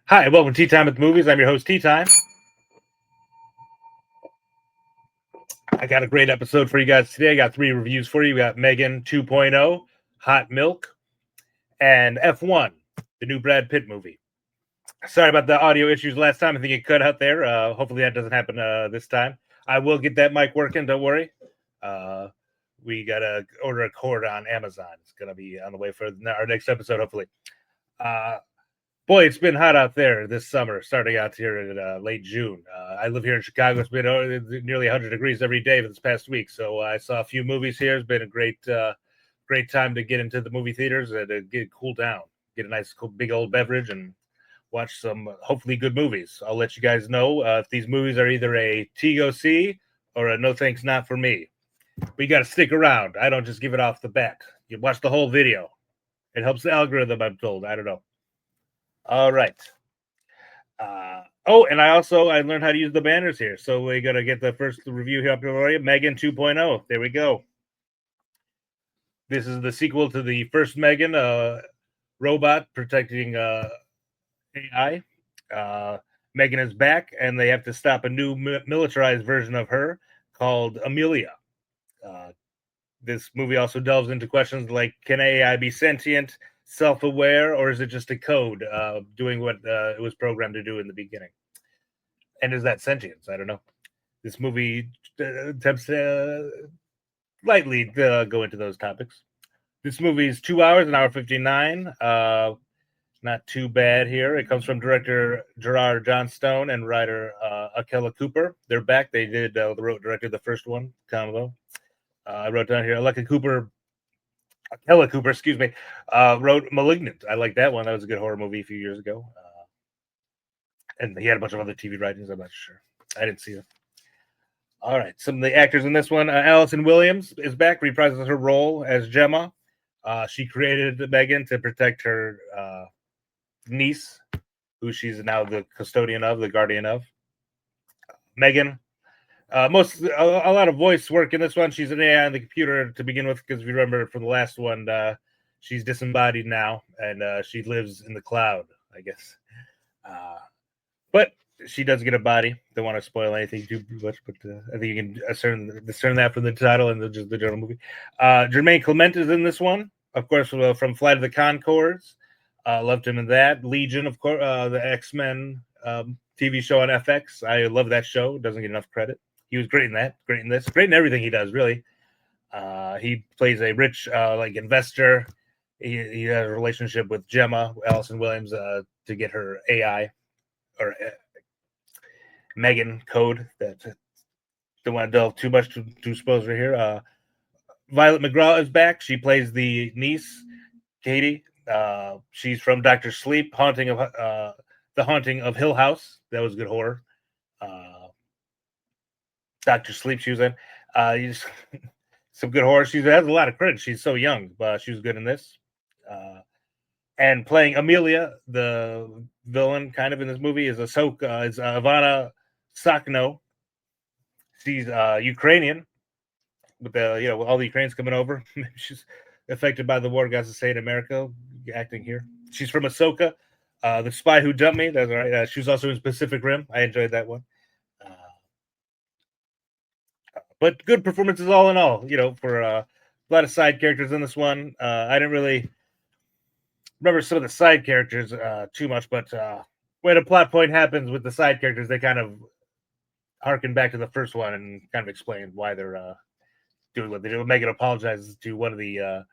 Hi, welcome to Tea Time at the Movies. I'm your host, Tea Time. I got a great episode for you guys today. I got 3 reviews for you. We got M3GAN 2.0, Hot Milk, and F1, the new Brad Pitt movie. Sorry about the audio issues last time. I think it cut out there. Hopefully that doesn't happen this time. I will get that mic working. Don't worry. We got to order a cord on Amazon. It's going to be on the way for our next episode, hopefully. Boy, it's been hot out there this summer, starting out here in late June. I live here in Chicago. It's been nearly 100 degrees every day for this past week. So I saw a few movies here. It's been a great time to get into the movie theaters and to get cool down, get a nice, cool, big old beverage, and watch some hopefully good movies. I'll let you guys know if these movies are either a go see or a no thanks, not for me. But you got to stick around. I don't just give it off the bat. You watch the whole video. It helps the algorithm, I'm told. I don't know. All right. And I learned how to use the banners here. So we're going to get the first review here up for you. M3GAN 2.0. There we go. This is the sequel to the first M3GAN, robot protecting AI. M3GAN is back, and they have to stop a new militarized version of her called Amelia. This movie also delves into questions like, can AI be sentient, self-aware, or is it just a code doing what it was programmed to do in the beginning? And is that sentience? I don't know. This movie attempts to lightly go into those topics. This movie is 2 hours, an hour 59. Not too bad here. It comes from director Gerard Johnstone and writer Akela Cooper. They're back. They directed the first one, combo. I wrote down here, Akela Cooper, wrote *Malignant*. I like that one. That was a good horror movie a few years ago. And he had a bunch of other TV writings. I'm not sure. I didn't see them. All right. Some of the actors in this one. Allison Williams is back, reprises her role as Gemma. She created M3GAN to protect her niece, who she's now the custodian of, the guardian of. M3GAN. A lot of voice work in this one. She's an AI on the computer to begin with, because if you remember from the last one, she's disembodied now, and she lives in the cloud, I guess. But she does get a body. Don't want to spoil anything too much, but I think you can discern that from the title and the general movie. Jermaine Clement is in this one, of course, from Flight of the Conchords. Loved him in that. Legion, of course, the X-Men TV show on FX. I love that show. Doesn't get enough credit. He was great in that, great in this, great in everything he does, really. He plays a rich investor. He has a relationship with Gemma, Allison Williams, to get her AI or M3GAN code. That don't want to delve too much to spoilers right here. Violet McGraw is back. She plays the niece, Katie. She's from Dr. Sleep, the Haunting of Hill House. That was good horror. Dr. Sleep, she was in. Some good horror. She has a lot of credit. She's so young, but she was good in this. And playing Amelia, the villain, kind of in this movie, is Ivana Sakno. She's Ukrainian, with with all the Ukrainians coming over. She's affected by the war, guys, to say in America, acting here. She's from Ahsoka, The Spy Who Dumped Me. That's right. She was also in Pacific Rim. I enjoyed that one. But good performances all in all, for a lot of side characters in this one. I didn't really remember some of the side characters too much, but when a plot point happens with the side characters, they kind of harken back to the first one and kind of explain why they're doing what they do. M3GAN apologizes to one of the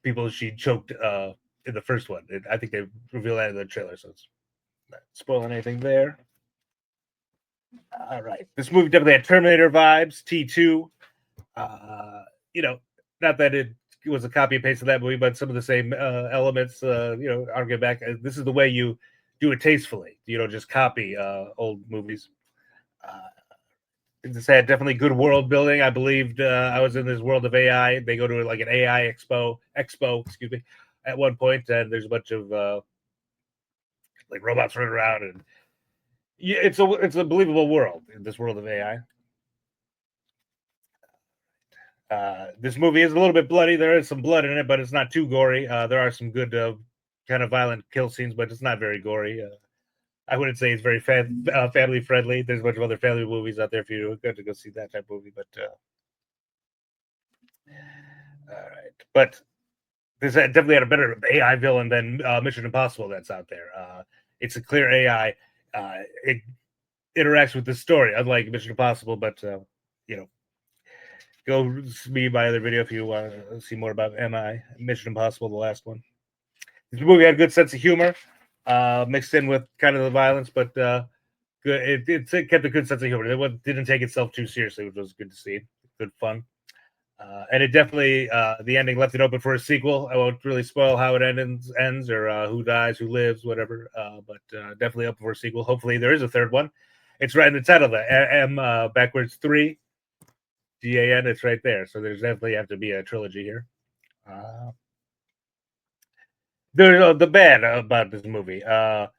people she choked in the first one. I think they reveal that in the trailer, so it's not spoiling anything there. All right. This movie definitely had Terminator vibes, T2. Not that it was a copy and paste of that movie, but some of the same elements, argue back. This is the way you do it tastefully. You don't just copy old movies. This had definitely good world building. I believed I was in this world of AI. They go to like an AI expo, excuse me, at one point, and there's a bunch of like robots running around, and yeah, it's a believable world in this world of AI. This movie is a little bit bloody. There is some blood in it, but it's not too gory. There are some good kind of violent kill scenes, but it's not very gory. I wouldn't say it's very family friendly. There's a bunch of other family movies out there if you're good to go see that type of movie. But all right, but this definitely had a better AI villain than Mission Impossible that's out there. It's a clear AI. It interacts with the story, unlike Mission Impossible. But you know, go see my other video if you want to see more about Mission Impossible, the last one. This movie had a good sense of humor, mixed in with kind of the violence, but good. It kept a good sense of humor. It didn't take itself too seriously, which was good to see. Good fun. And it definitely the ending left it open for a sequel. I won't really spoil how it ends or who dies, who lives, whatever. But definitely up for a sequel. Hopefully, there is a third one. It's right in the title, the M backwards 3 GAN. It's right there. So there's definitely have to be a trilogy here. There's the bad about this movie. There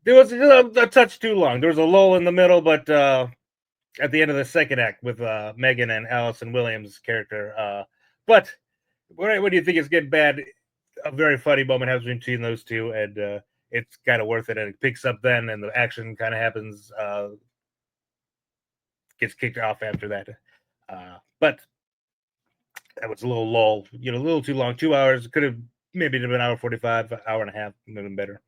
was a touch too long. There was a lull in the middle, but at the end of the second act with M3GAN and Allison Williams' character. But what do you think is getting bad? A very funny moment happens between those two, and it's kind of worth it. And it picks up then, and the action kind of happens, gets kicked off after that. But that was a little lull, a little too long. 2 hours could have maybe been an hour 45, hour and a half, would have been better.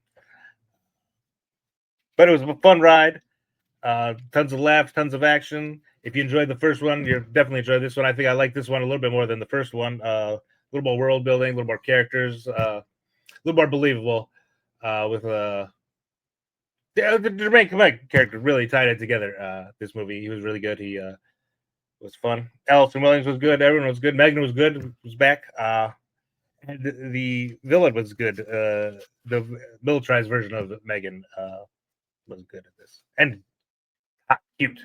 But it was a fun ride. Tons of laughs, tons of action. If you enjoyed the first one, you'll definitely enjoy this one. I think I like this one a little bit more than the first one. A little more world building, a little more characters, a little more believable. With the main character really tied it together. This movie, he was really good. He was fun. Allison Williams was good. Everyone was good. M3GAN was good. Was back. And the villain was good. The militarized version of M3GAN was good at this. And hot, cute.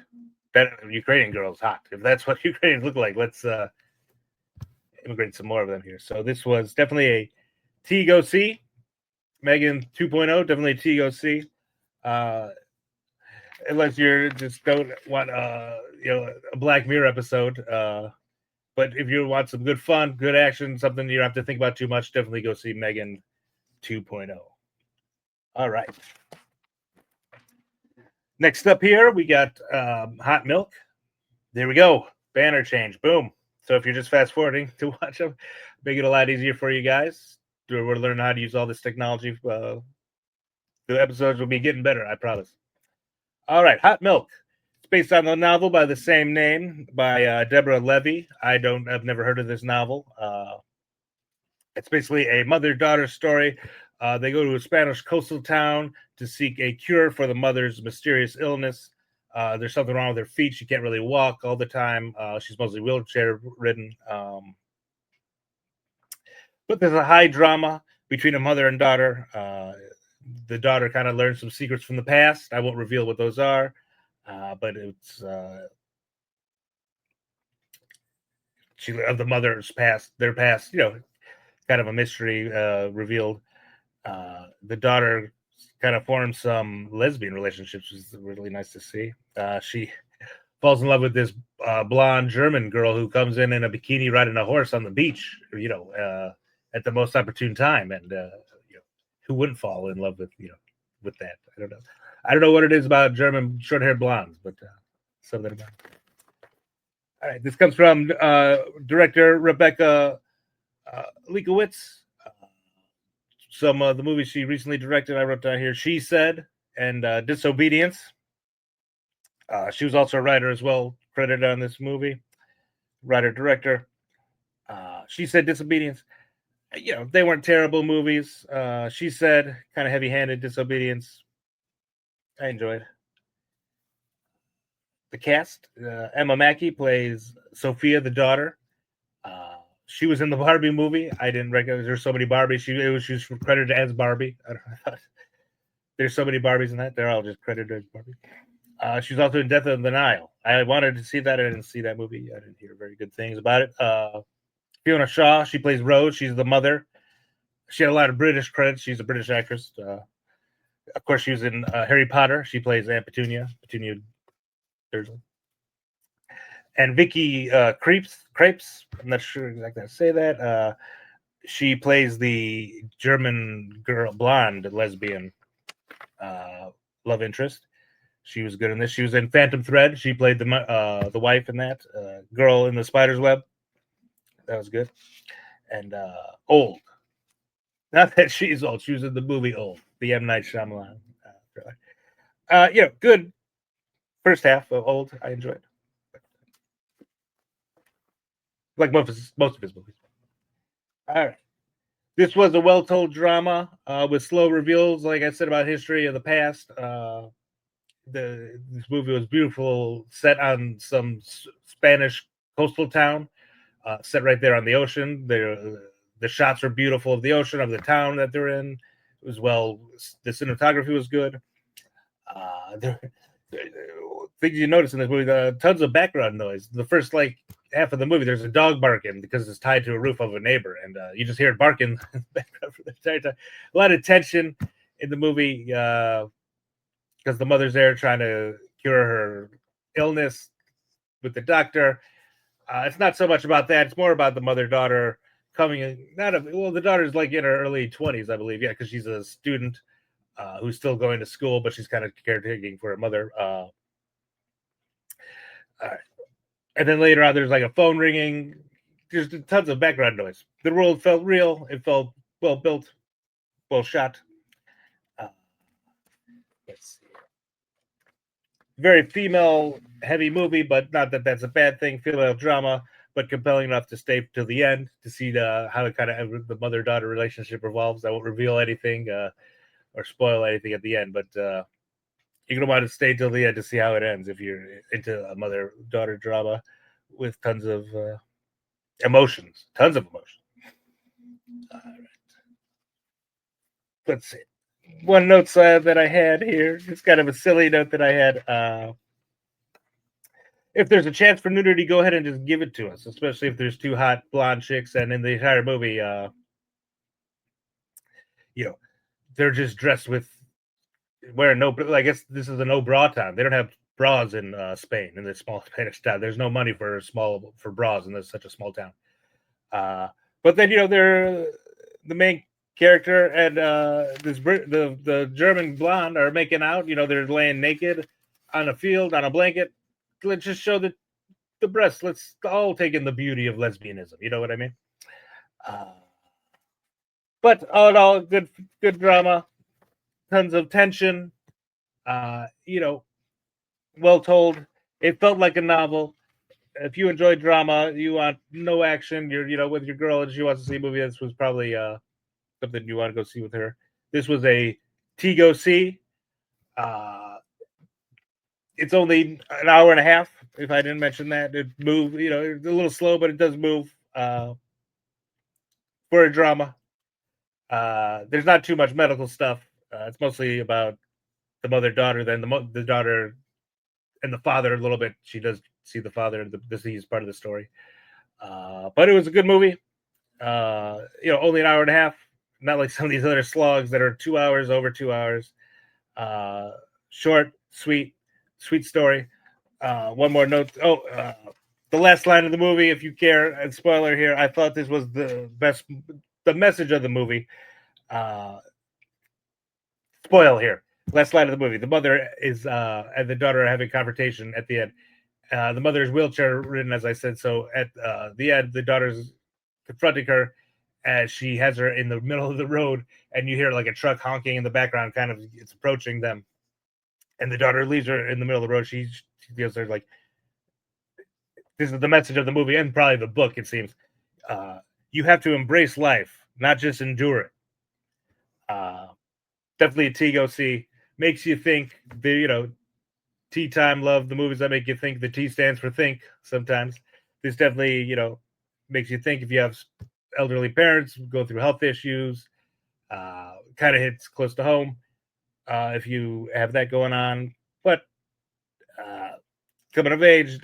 That Ukrainian girl is hot. If that's what Ukrainians look like, let's immigrate some more of them here. So this was definitely a T go see. M3GAN 2.0, definitely a T go see. Unless you're just don't want a Black Mirror episode. But if you want some good fun, good action, something you don't have to think about too much, definitely go see M3GAN 2.0. All right. Next up here, we got Hot Milk. There we go. Banner change. Boom. So if you're just fast forwarding to watch them, make it a lot easier for you guys. We're learning how to use all this technology. The episodes will be getting better, I promise. All right, Hot Milk. It's based on the novel by the same name by Deborah Levy. I've never heard of this novel. It's basically a mother-daughter story. They go to a Spanish coastal town to seek a cure for the mother's mysterious illness. There's something wrong with her feet. She can't really walk all the time. She's mostly wheelchair ridden. But there's a high drama between a mother and daughter. The daughter kind of learns some secrets from the past. I won't reveal what those are, but it's of the mother's past, their past. Kind of a mystery revealed. The daughter kind of forms some lesbian relationships, which is really nice to see. She falls in love with this blonde German girl who comes in a bikini riding a horse on the beach, at the most opportune time. And, who wouldn't fall in love with that? I don't know. I don't know what it is about German short-haired blondes, but something about it. All right, this comes from director Rebecca Leikowitz. Some of the movies she recently directed, I wrote down here, She Said and Disobedience. She was also a writer as well, credited on this movie. Writer-director. She Said, Disobedience. They weren't terrible movies. She Said, kind of heavy-handed. Disobedience, I enjoyed. The cast, Emma Mackey plays Sophia, the daughter. She was in the Barbie movie. I didn't recognize there's so many Barbies. She was credited as Barbie. I don't know. There's so many Barbies in that. They're all just credited as Barbie. She's also in Death of the Nile. I wanted to see that. I didn't see that movie. I didn't hear very good things about it. Fiona Shaw, she plays Rose. She's the mother. She had a lot of British credits. She's a British actress. Of course, she was in Harry Potter. She plays Aunt Petunia Dursley. And Vicky Crepes. I'm not sure exactly how to say that. She plays the German girl, blonde lesbian love interest. She was good in this. She was in Phantom Thread. She played the wife in that. Girl in the Spider's Web. That was good. And Old. Not that she's old. She was in the movie Old, the M. Night Shyamalan thriller. Good first half of Old. I enjoyed. Like most of his movies. All right. This was a well-told drama with slow reveals, like I said, about history of the past. This movie was beautiful, set on some Spanish coastal town, set right there on the ocean. The shots were beautiful of the ocean, of the town that they're in. It was well. The cinematography was good. There, things you notice in this movie, tons of background noise. The first half of the movie, there's a dog barking because it's tied to a roof of a neighbor, and you just hear it barking in the background for the entire time. A lot of tension in the movie because the mother's there trying to cure her illness with the doctor. It's not so much about that; it's more about the mother-daughter coming in. The daughter's like in her early 20s, I believe. Yeah, because she's a student who's still going to school, but she's kind of caretaking for her mother. And then later on, there's like a phone ringing. There's tons of background noise. The world felt real. It felt well built, well shot. Uh, let's see. Very female heavy movie, but not that that's a bad thing. Female drama, but compelling enough to stay till the end to see how it kind of the mother daughter relationship revolves. I won't reveal anything or spoil anything at the end, but you're gonna want to stay till the end to see how it ends if you're into a mother daughter drama with tons of emotions, tons of emotions. All right. Let's see. One note that I had here, it's kind of a silly note that I had. If there's a chance for nudity, go ahead and just give it to us, especially if there's two hot blonde chicks and in the entire movie, you know, they're just dressed with wearing no. I guess this is a no bra town. They don't have bras in Spain, in this small Spanish town. There's no money for bras in such a small town. But then they're the main character and the German blonde are making out. They're laying naked on a field on a blanket. Let's just show the breasts. Let's all take in the beauty of lesbianism. You know what I mean? Uh, but all in all, good drama, tons of tension. Uh, you know, well told. It felt like a novel. If you enjoy drama, you want no action. You're with your girl and she wants to see a movie. This was probably something you want to go see with her. This was a Go see. Uh, it's only an hour and a half. If I didn't mention that, it move. It's a little slow, but it does move for a drama. There's not too much medical stuff. It's mostly about the mother daughter. Then the daughter and the father a little bit. She does see the father. The disease part of the story. But it was a good movie. Only an hour and a half. Not like some of these other slogs that are 2 hours, over 2 hours. Short, sweet story. One more note. The last line of the movie, if you care, and spoiler here, I thought this was the best, the message of the movie. Spoil here. Last line of the movie. The mother is and the daughter are having confrontation at the end. The mother is wheelchair ridden, as I said. So at the end, the daughter's confronting her as she has her in the middle of the road, and you hear like a truck honking in the background, kind of it's approaching them. And the daughter leaves her in the middle of the road. She feels there like this is the message of the movie and probably the book. It seems you have to embrace life, not just endure it. Definitely a T go see. Makes you think. Tea time. Love the movies that make you think. The T stands for think. Sometimes this definitely makes you think. If you have elderly parents go through health issues, kind of hits close to home if you have that going on. But coming of age,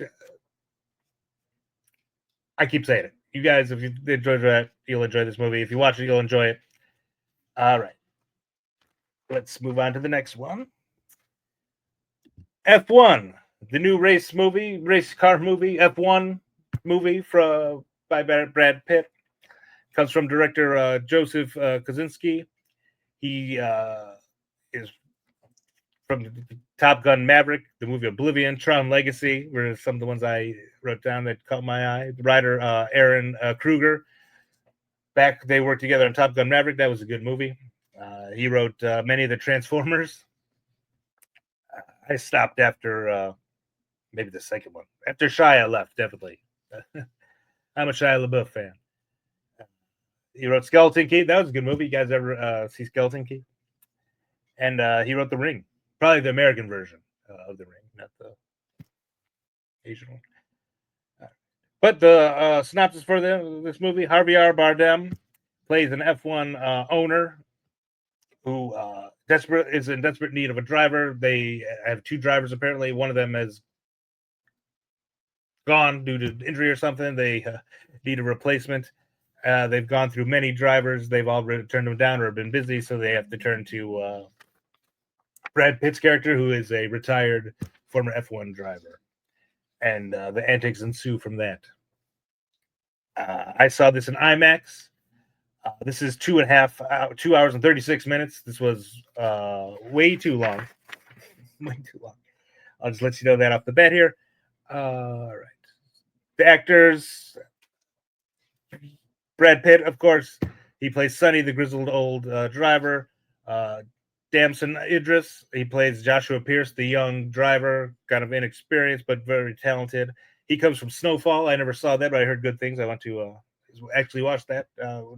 I keep saying it. You guys, if you enjoy that, you'll enjoy this movie. If you watch it, you'll enjoy it. All right. Let's move on to the next one. F1, the new race car movie, F1 movie by Brad Pitt. Comes from director Joseph Kosinski. He is from Top Gun Maverick, the movie Oblivion, Tron Legacy were some of the ones I wrote down that caught my eye. The writer Aaron Kruger. Back they worked together on Top Gun Maverick. That was a good movie. He wrote many of the Transformers. I stopped after maybe the second one. After Shia left, definitely. I'm a Shia LaBeouf fan. He wrote Skeleton Key. That was a good movie. You guys ever see Skeleton Key? And he wrote The Ring. Probably the American version of The Ring, not the Asian one. But the synopsis for this movie: Javier Bardem plays an F1 owner who is in desperate need of a driver. They have two drivers apparently. One of them has gone due to injury or something. They need a replacement. They've gone through many drivers. They've all turned them down or been busy, so they have to turn to Brad Pitt's character, who is a retired former F1 driver. And the antics ensue from that. I saw this in IMAX. This is 2 hours and 36 minutes. This was way too long. Way too long. I'll just let you know that off the bat here. All right. The actors, Brad Pitt, of course. He plays Sonny, the grizzled old driver. Damson Idris, he plays Joshua Pierce, the young driver, kind of inexperienced but very talented. He comes from Snowfall. I never saw that, but I heard good things. I want to actually watch that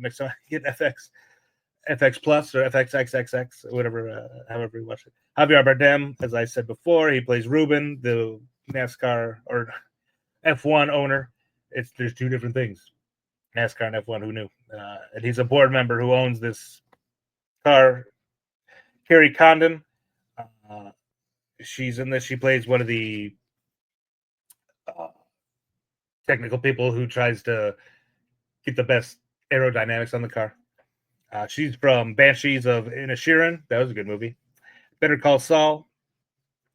next time I get FX Plus or FXXXX, whatever, however you watch it. Javier Bardem, as I said before, he plays Ruben, the NASCAR or F1 owner. There's two different things, NASCAR and F1. Who knew? And he's a board member who owns this car. Carrie Condon, she's in this. She plays one of the technical people who tries to get the best aerodynamics on the car. She's from Banshees of Inisherin. That was a good movie. Better Call Saul.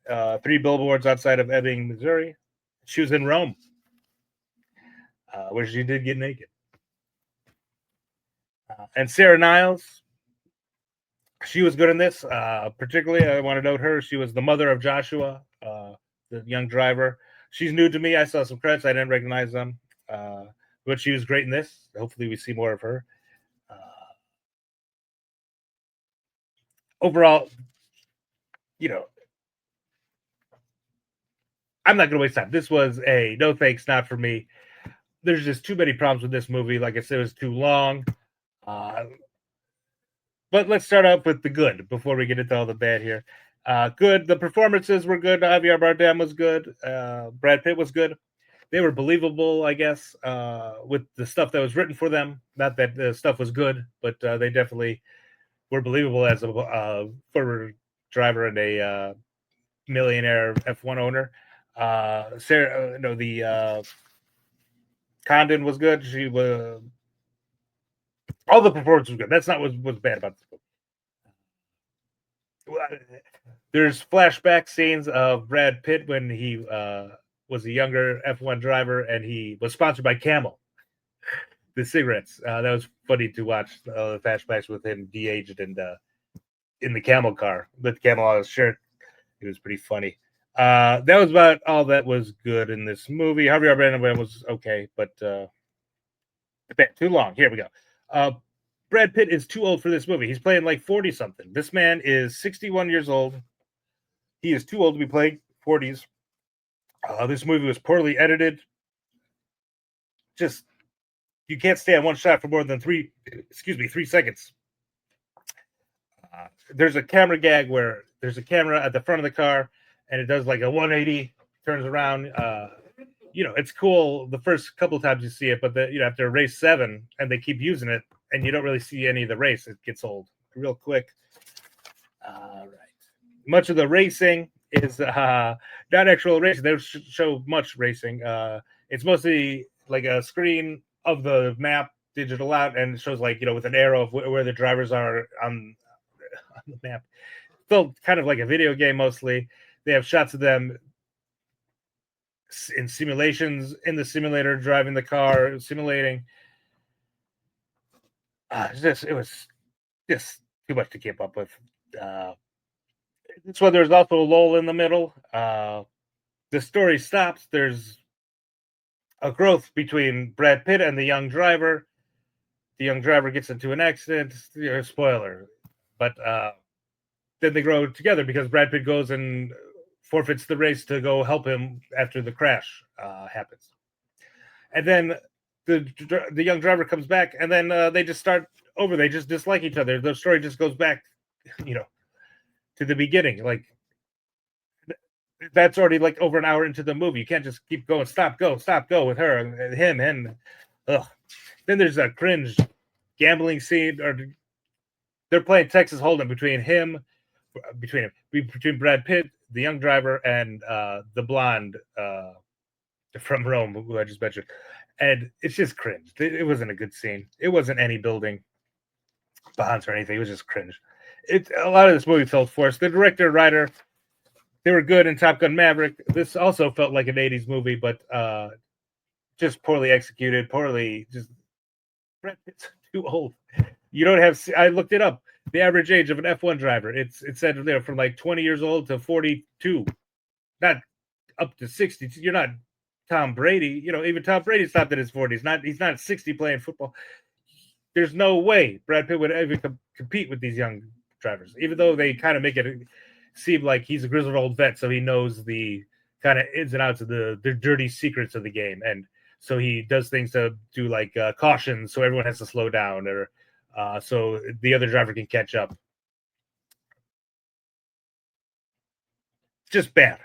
3 Billboards Outside of Ebbing, Missouri. She was in Rome, where she did get naked. And Sarah Niles. She was good in this. Particularly, I want to note her. She was the mother of Joshua, the young driver. She's new to me. I saw some credits. I didn't recognize them. But she was great in this. Hopefully, we see more of her. Overall, I'm not going to waste time. This was a no thanks, not for me. There's just too many problems with this movie. Like I said, it was too long. But let's start off with the good before we get into all the bad here. Good. The performances were good. Javier Bardem was good. Brad Pitt was good. They were believable, I guess, with the stuff that was written for them. Not that the stuff was good, but they definitely were believable as a former driver and a millionaire F1 owner. Condon was good. She was. All the performance was good. That's not what was bad about this book. There's flashback scenes of Brad Pitt when he was a younger F1 driver and he was sponsored by Camel, the cigarettes. That was funny to watch the flashbacks with him de-aged and in the Camel car with Camel on his shirt. It was pretty funny. That was about all that was good in this movie. Javier Bardem was okay, but too long. Here we go. Brad Pitt is too old for this movie. He's playing like 40 something. This man is 61 years old. He is too old to be playing 40s. This movie was poorly edited. Just you can't stay on one shot for more than 3 seconds. There's a camera gag where there's a camera at the front of the car and it does like a 180, turns around. It's cool the first couple of times you see it, but after race 7 and they keep using it and you don't really see any of the race, it gets old real quick. All right. Much of the racing is not actual racing. They don't show much racing. It's mostly like a screen of the map digital out, and it shows like with an arrow of where the drivers are on the map. Still kind of like a video game mostly. They have shots of them in simulations in the simulator driving the car, simulating. it was just too much to keep up with. Uh, it's when there's also a lull in the middle. The story stops. There's a growth between Brad Pitt and the young driver. The young driver gets into an accident. Spoiler, but then they grow together because Brad Pitt goes and forfeits the race to go help him after the crash happens. And then the young driver comes back, and then they just start over. They just dislike each other. The story just goes back, you know, to the beginning. Like that's already like over an hour into the movie. You can't just keep going. Stop, go with her and him. And ugh. Then there's a cringe gambling scene, or they're playing Texas Hold'em between Brad Pitt, the young driver, and the blonde from Rome, who I just mentioned, and it's just cringe. It wasn't a good scene. It wasn't any building bonds or anything. It was just cringe. A lot of this movie felt forced. The director, writer, they were good in Top Gun Maverick. This also felt like an '80s movie, but just poorly executed. Poorly, just Brad Pitt's too old. You don't have. I looked it up. The average age of an F1 driver. It said there from like 20 years old to 42, not up to 60. You're not Tom Brady. Even Tom Brady stopped in his 40s. He's not 60 playing football. There's no way Brad Pitt would ever compete with these young drivers, even though they kind of make it seem like he's a grizzled old vet, so he knows the kind of ins and outs of the dirty secrets of the game, and so he does things to do like cautions, so everyone has to slow down, or so the other driver can catch up. Just bad.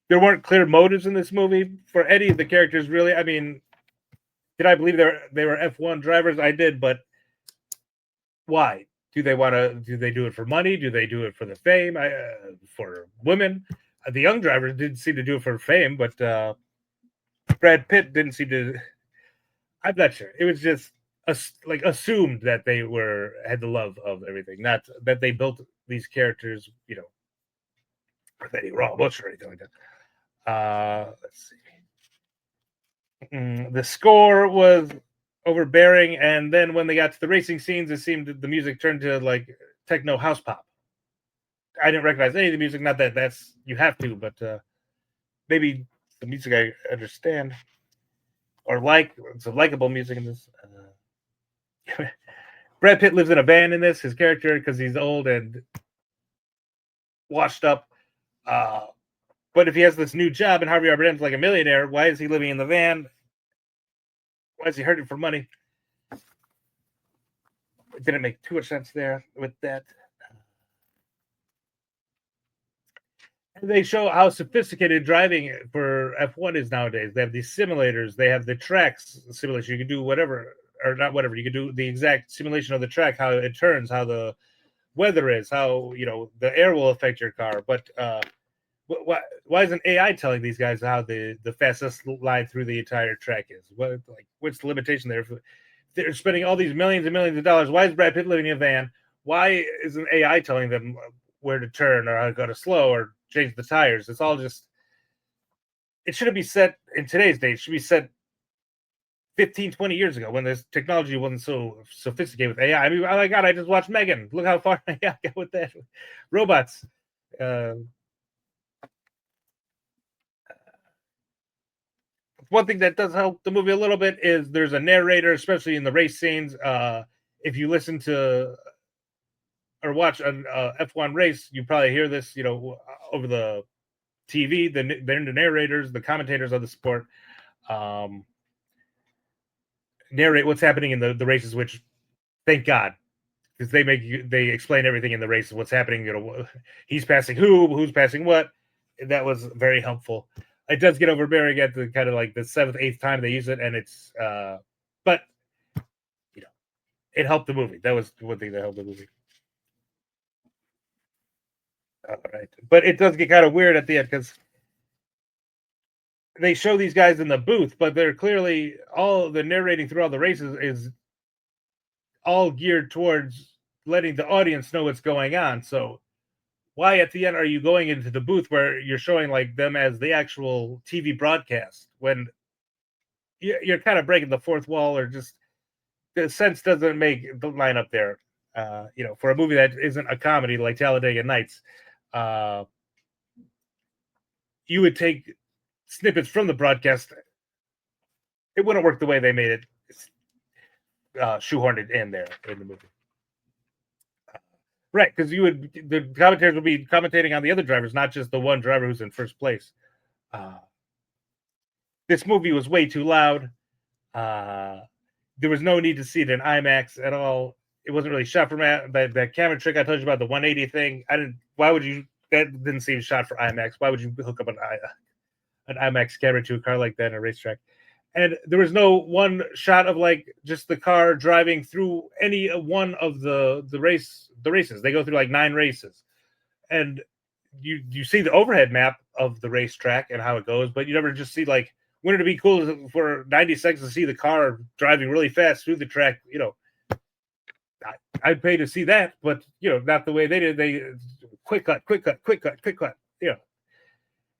There weren't clear motives in this movie for any of the characters, really. I mean, did I believe they were F1 drivers? I did, but why? Do they do it for money? Do they do it for the fame? For women? The young drivers didn't seem to do it for fame, but Brad Pitt didn't seem to. I'm not sure. It was just like assumed that they had the love of everything, not that they built these characters, with any raw emotion or anything like that. Let's see. The score was overbearing, and then when they got to the racing scenes, it seemed that the music turned to like techno house pop. I didn't recognize any of the music. Not that that's you have to, but maybe the music I understand or like. It's a likable music in this. Brad Pitt lives in a van in this. His character, because he's old and washed up. But if he has this new job and Harvey Bardem's like a millionaire, why is he living in the van? Why is he hurting for money? It didn't make too much sense there with that. And they show how sophisticated driving for F1 is nowadays. They have these simulators. They have the tracks simulation. You can do whatever, or not whatever. You can do the exact simulation of the track, how it turns, how the weather is, how the air will affect your car. But why isn't AI telling these guys how the fastest line through the entire track is? What's the limitation there? If they're spending all these millions and millions of dollars, why is Brad Pitt living in a van? Why isn't AI telling them where to turn or how to go to slow or change the tires? It's all just. It shouldn't be set in today's day. It should be set 15, 20 years ago when this technology wasn't so sophisticated with AI. I mean, oh my God, I just watched M3GAN. Look how far I got with that. Robots. One thing that does help the movie a little bit is there's a narrator, especially in the race scenes. If you listen to or watch an F1 race, you probably hear this, over the TV. They're the narrators, the commentators of the sport, narrate what's happening in the races. Which, thank God, because they explain everything in the races, what's happening. He's passing who's passing what. That was very helpful. It does get overbearing at the kind of like the 7th, 8th time they use it, and it's but it helped the movie. That was one thing that helped the movie. All right, but it does get kind of weird at the end because they show these guys in the booth, but they're clearly all the narrating through all the races is all geared towards letting the audience know what's going on. So why at the end are you going into the booth where you're showing like them as the actual TV broadcast when you're kind of breaking the fourth wall, or just the sense doesn't make the line up there. For a movie that isn't a comedy like Talladega Nights, you would take snippets from the broadcast. It wouldn't work the way they made it, shoehorned it in there in the movie. Right, because the commentators would be commentating on the other drivers, not just the one driver who's in first place. This movie was way too loud. There was no need to see it in IMAX at all. It wasn't really shot for that camera trick I told you about, the 180 thing. Why would you? That didn't seem shot for IMAX. Why would you hook up an IMAX camera to a car like that in a racetrack? And there was no one shot of like just the car driving through any one of the races. They go through like 9 races, and you see the overhead map of the racetrack and how it goes, but you never just see like, wouldn't it be cool for 90 seconds to see the car driving really fast through the track? I'd pay to see that, but not the way they did. They quick cut, quick cut, quick cut, quick cut.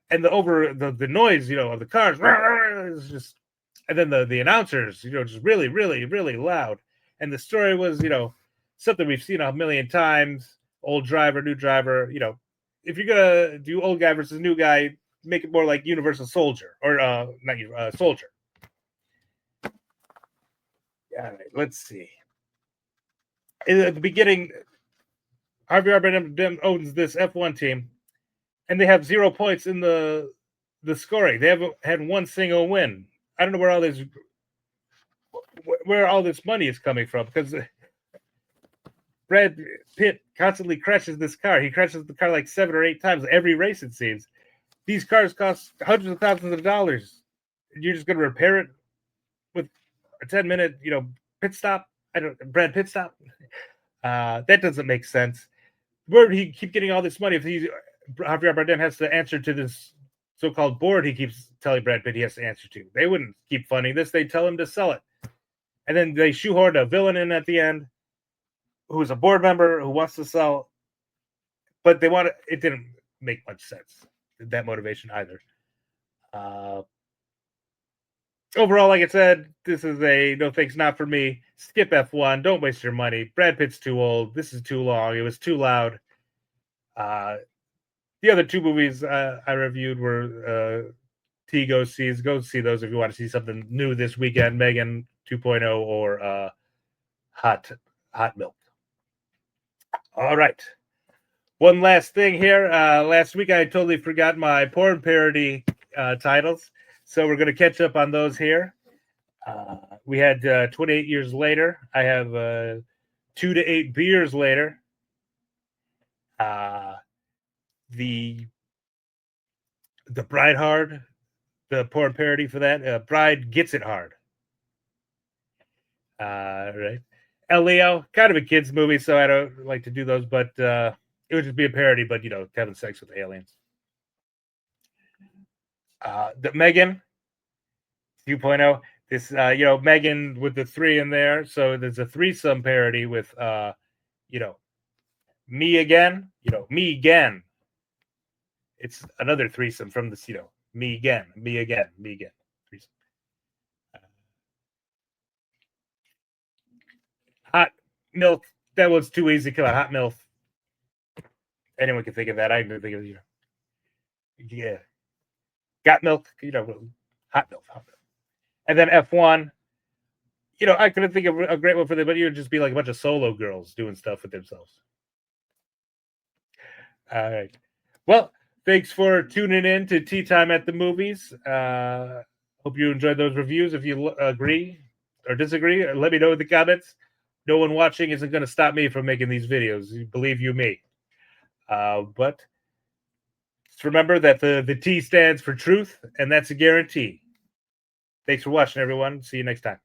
And the noise, of the cars is just, and then the announcers, just really, really, really loud. And the story was, something we've seen a million times. Old driver, new driver. If you're gonna do old guy versus new guy, make it more like Universal Soldier or not Soldier. All right, let's see. At the beginning, Harvey Bardem owns this F1 team, and they have 0 points in the scoring. They haven't had one single win. I don't know where all this money is coming from, because Brad Pitt constantly crashes this car. He crashes the car like 7 or 8 times every race, it seems. These cars cost hundreds of thousands of dollars. You're just going to repair it with a 10-minute, pit stop? Brad Pitt stop? That doesn't make sense. Where did he keep getting all this money if Javier Bardem has to answer to this so-called board he keeps telling Brad Pitt he has to answer to? They wouldn't keep funding this. They tell him to sell it. And then they shoehorned a villain in at the end who's a board member who wants to sell, but it didn't make much sense, that motivation either. Overall, like I said, this is a no thanks, not for me. Skip F1. Don't waste your money. Brad Pitt's too old. This is too long. It was too loud. The other 2 movies I reviewed were Go see those if you want to see something new this weekend. M3GAN 2.0 or Hot Milk. All right. One last thing here. Last week I totally forgot my porn parody titles, so we're going to catch up on those here. We had 28 years later. I have 2 to 8 beers later. The Bride Hard, the porn parody for that. Bride Gets It Hard. Right. El Leo, kind of a kids movie, so I don't like to do those, but it would just be a parody, but having sex with aliens. The M3GAN 2.0. This M3GAN with the 3 in there, so there's a threesome parody with me again, me again. It's another threesome from this, me again, me again, me again. Threesome. Hot Milk. That was too easy. Come on, Hot Milk. Anyone can think of that. I can think of yeah. Got Milk. Hot Milk. And then F1. I couldn't think of a great one for them, but it would just be like a bunch of solo girls doing stuff with themselves. All right. Well, thanks for tuning in to Tea Time at the Movies. Hope you enjoyed those reviews. If you agree or disagree, let me know in the comments. No one watching isn't going to stop me from making these videos. Believe you me. But just remember that the T stands for truth, and that's a guarantee. Thanks for watching, everyone. See you next time.